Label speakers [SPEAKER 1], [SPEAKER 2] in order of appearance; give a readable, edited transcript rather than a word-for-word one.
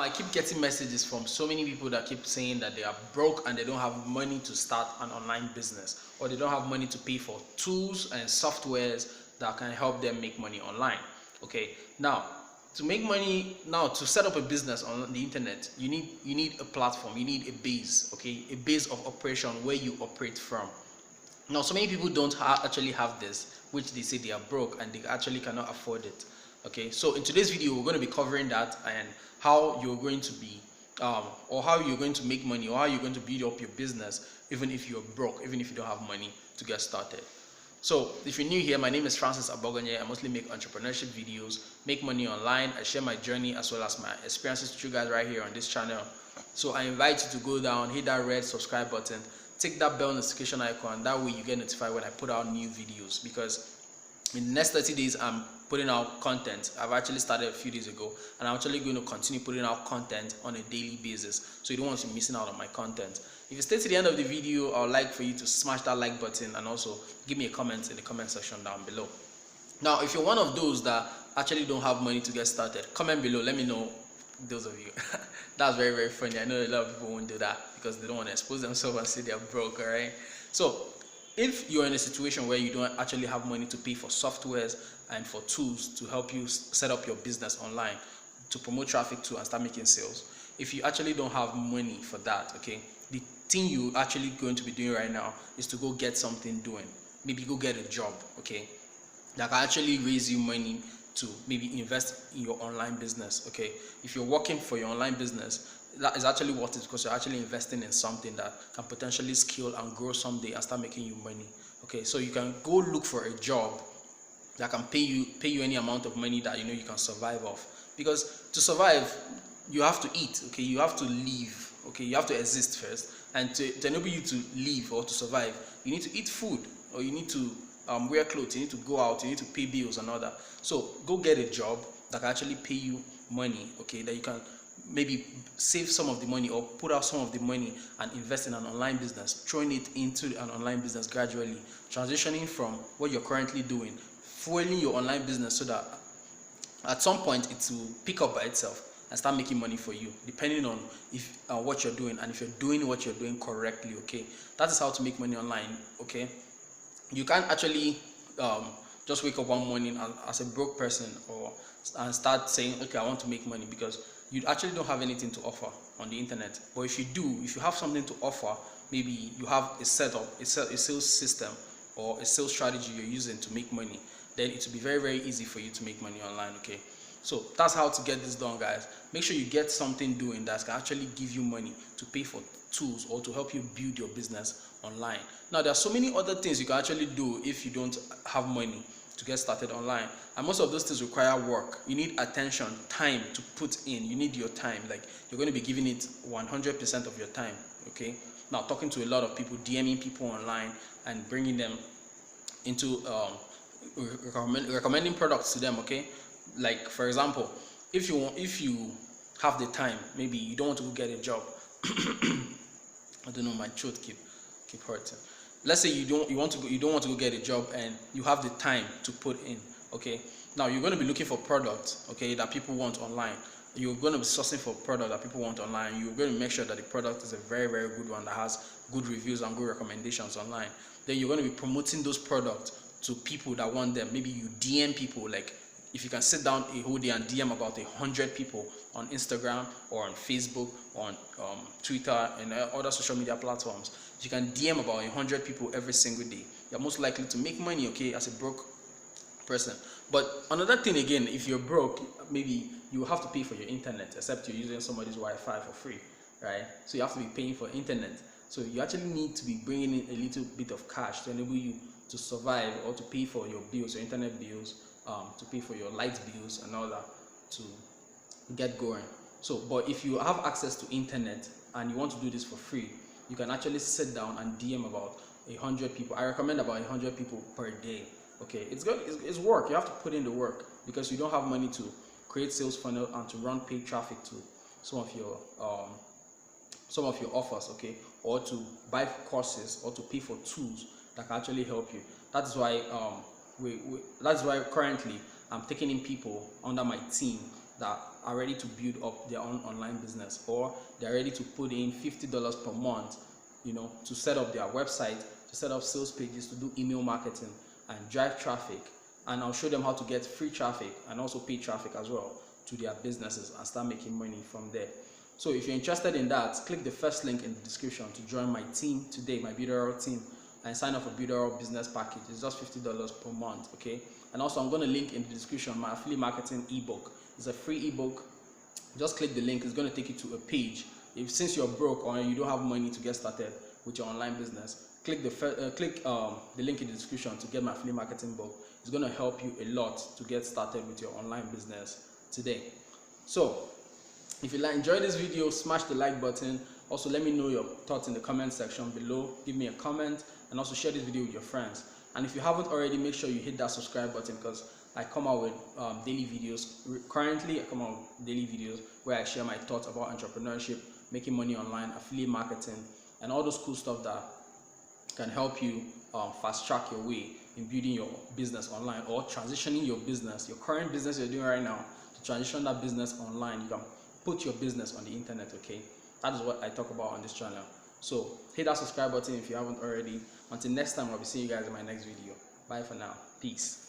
[SPEAKER 1] I keep getting messages from so many people that keep saying that they are broke and they don't have money to start an online business, or they don't have money to pay for tools and softwares that can help them make money online. Okay, now to make money, now to set up a business on the internet, you need a platform, you need a base, okay, a base of operation where you operate from. Now, so many people don't actually have this, which they say they are broke and they actually cannot afford it. Okay, so in today's video, we're going to be covering that and how you're going to be, or how you're going to make money, or how you're going to build up your business, even if you're broke, even if you don't have money to get started. So, if you're new here, my name is Francis Abogonye. I mostly make entrepreneurship videos, make money online. I share my journey as well as my experiences with you guys right here on this channel. So, I invite you to go down, hit that red subscribe button, tick that bell notification icon. That way you get notified when I put out new videos, because in the next 30 days I'm putting out content. I've actually started a few days ago, and I'm actually going to continue putting out content on a daily basis, so you don't want to be missing out on my content. If you stay to the end of the video, I would like for you to smash that like button and also give me a comment in the comment section down below. Now, if you're one of those that actually don't have money to get started, comment below, let me know. Those of you that's very, very funny. I know a lot of people won't do that because they don't want to expose themselves and say they're broke. All right, so if you're in a situation where you don't actually have money to pay for softwares and for tools to help you set up your business online, to promote traffic to and start making sales, if you actually don't have money for that, okay, the thing you actually going to be doing right now is to go get something doing. Maybe go get a job, okay, that can actually raise you money to maybe invest in your online business. Okay, if you're working for your online business, that is actually worth it, because you're actually investing in something that can potentially scale and grow someday and start making you money. Okay, so you can go look for a job that can pay you any amount of money that you can survive off, because to survive you have to eat. Okay, you have to live. Okay, you have to exist first, and to enable you to live or to survive, you need to eat food, or you need to wear clothes, you need to go out, you need to pay bills and all that. So go get a job that can actually pay you money, okay, that you can maybe save some of the money or put out some of the money and invest in an online business, throwing it into an online business gradually, transitioning from what you're currently doing, fueling your online business so that at some point it will pick up by itself and start making money for you, depending on if what you're doing, and if you're doing what you're doing correctly. Okay, that is how to make money online. Okay, you can't actually just wake up one morning as a broke person and start saying, okay, I want to make money, because you actually don't have anything to offer on the internet. But if you do, if you have something to offer, maybe you have a setup, a sales system, or a sales strategy you're using to make money, then it will be very, very easy for you to make money online. Okay, so that's how to get this done, guys. Make sure you get something doing that can actually give you money to pay for tools or to help you build your business online. Now, there are so many other things you can actually do if you don't have money to get started online, and most of those things require work. You need attention, time to put in. You need your time, like you're going to be giving it 100% of your time. Okay, now talking to a lot of people, DMing people online and bringing them into recommending products to them. Okay, like for example, if you have the time, maybe you don't want to go get a job. I don't know, my throat keep hurting. Let's say you don't want to go get a job, and you have the time to put in. Okay, now you're going to be looking for products, okay, that people want online. You're going to be sourcing for product that people want online. You're going to make sure that the product is a very, very good one that has good reviews and good recommendations online. Then you're going to be promoting those products to people that want them. Maybe you DM people, like if you can sit down a whole day and DM about 100 people on Instagram or on Facebook or on Twitter and other social media platforms. If you can DM about 100 people every single day, you're most likely to make money, okay, as a broke person. But another thing again, if you're broke, maybe you have to pay for your internet, except you're using somebody's Wi-Fi for free, right? So you have to be paying for internet. So you actually need to be bringing in a little bit of cash to enable you to survive, or to pay for your bills, your internet bills, to pay for your light bills and all that, to get going. So, but if you have access to internet and you want to do this for free, you can actually sit down and DM about 100 people. I recommend about 100 people per day. Okay, it's good. It's work. You have to put in the work, because you don't have money to create sales funnel and to run paid traffic to some of your offers. Okay, or to buy courses or to pay for tools that can actually help you. That's why that's why currently I'm taking in people under my team that are ready to build up their own online business, or they're ready to put in $50 per month, to set up their website, to set up sales pages, to do email marketing and drive traffic. And I'll show them how to get free traffic and also paid traffic as well to their businesses and start making money from there. So if you're interested in that, click the first link in the description to join my team today, my Builderall team, and sign up for Builderall business package. It's just $50 per month, okay? And also I'm going to link in the description my affiliate marketing ebook. It's a free ebook. Just click the link. It's going to take you to a page. Since you're broke or you don't have money to get started with your online business, click the link in the description to get my affiliate marketing book. It's going to help you a lot to get started with your online business today. So if you enjoyed this video, smash the like button. Also, let me know your thoughts in the comment section below. Give me a comment and also share this video with your friends. And if you haven't already, make sure you hit that subscribe button, because I come out with daily videos. Currently, I come out with daily videos where I share my thoughts about entrepreneurship, making money online, affiliate marketing, and all those cool stuff that can help you fast track your way in building your business online, or transitioning your business, your current business you're doing right now, to transition that business online. You can put your business on the internet, okay? That is what I talk about on this channel. So hit that subscribe button if you haven't already. Until next time, I'll be seeing you guys in my next video. Bye for now. Peace.